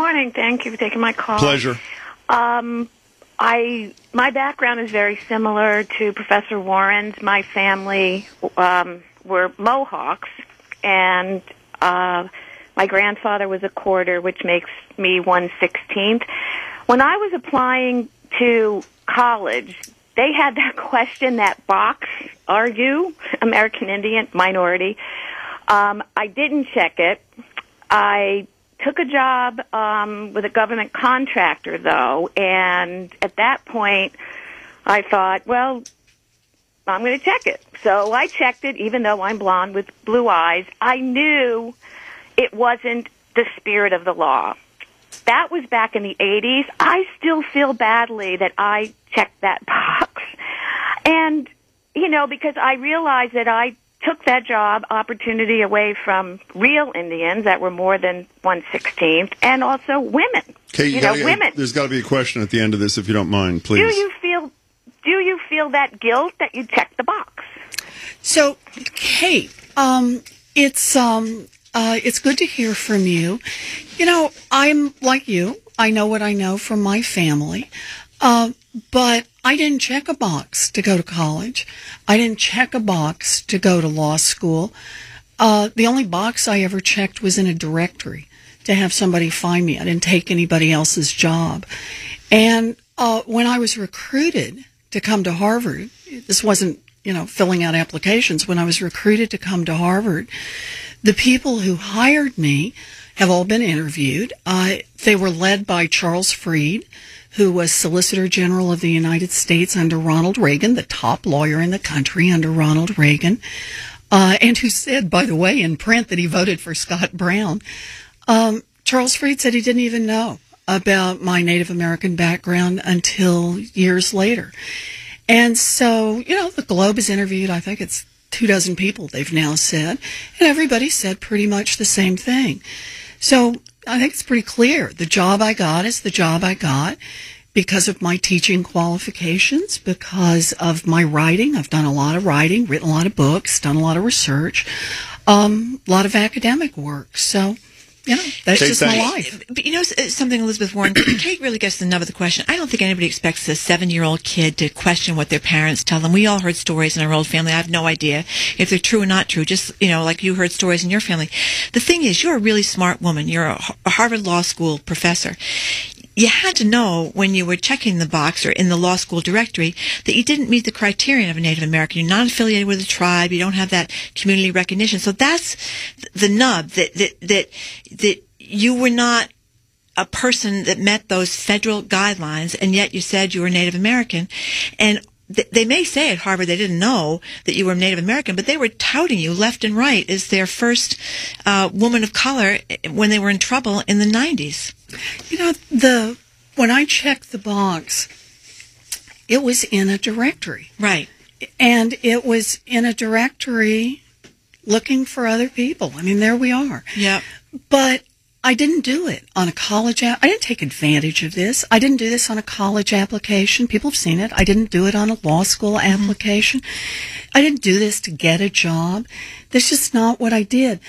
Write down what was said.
Morning. Thank you for taking my call. Pleasure. My background is very similar to Professor Warren's. My family were Mohawks, and my grandfather was a quarter, which makes me 1/16. When I was applying to college, they had that question, that box, are you American Indian, minority? I didn't check it. I took a job with a government contractor, though, and at that point, I thought, well, I'm going to check it. So I checked it, even though I'm blonde with blue eyes. I knew it wasn't the spirit of the law. That was back in the 80s. I still feel badly that I checked that box. And, because I realized that I took that job opportunity away from real Indians that were more than 1/16, and also women. Okay, women. There's got to be a question at the end of this, if you don't mind, please. Do you feel that guilt that you checked the box? So, Kate, it's good to hear from you. I'm like you. I know what I know from my family. But I didn't check a box to go to college. I didn't check a box to go to law school. The only box I ever checked was in a directory to have somebody find me. I didn't take anybody else's job. And when I was recruited to come to Harvard, this wasn't, filling out applications. When I was recruited to come to Harvard, the people who hired me have all been interviewed. They were led by Charles Freed, who was Solicitor General of the United States under Ronald Reagan, the top lawyer in the country under Ronald Reagan, and who said, by the way, in print that he voted for Scott Brown. Charles Freed said he didn't even know about my Native American background until years later. And so, the Globe has interviewed, I think it's 24 people, they've now said, and everybody said pretty much the same thing. So I think it's pretty clear. The job I got is the job I got because of my teaching qualifications, because of my writing. I've done a lot of writing, written a lot of books, done a lot of research, a lot of academic work. So, that's just my life. But something, Elizabeth Warren, Kate really gets the nub of the question. I don't think anybody expects a 7-year-old kid to question what their parents tell them. We all heard stories in our old family. I have no idea if they're true or not true, just, like you heard stories in your family. The thing is, you're a really smart woman. You're a Harvard Law School professor. You had to know when you were checking the box or in the law school directory that you didn't meet the criterion of a Native American. You're not affiliated with a tribe. You don't have that community recognition. So that's the nub, that you were not a person that met those federal guidelines, and yet you said you were Native American. And they may say at Harvard they didn't know that you were Native American, but they were touting you left and right as their first woman of color when they were in trouble in the 90s. When I checked the box, it was in a directory. Right. And it was in a directory looking for other people. I mean, there we are. Yeah. But I didn't do it on a college I didn't take advantage of this. I didn't do this on a college application. People have seen it. I didn't do it on a law school application. I didn't do this to get a job. That's just not what I did.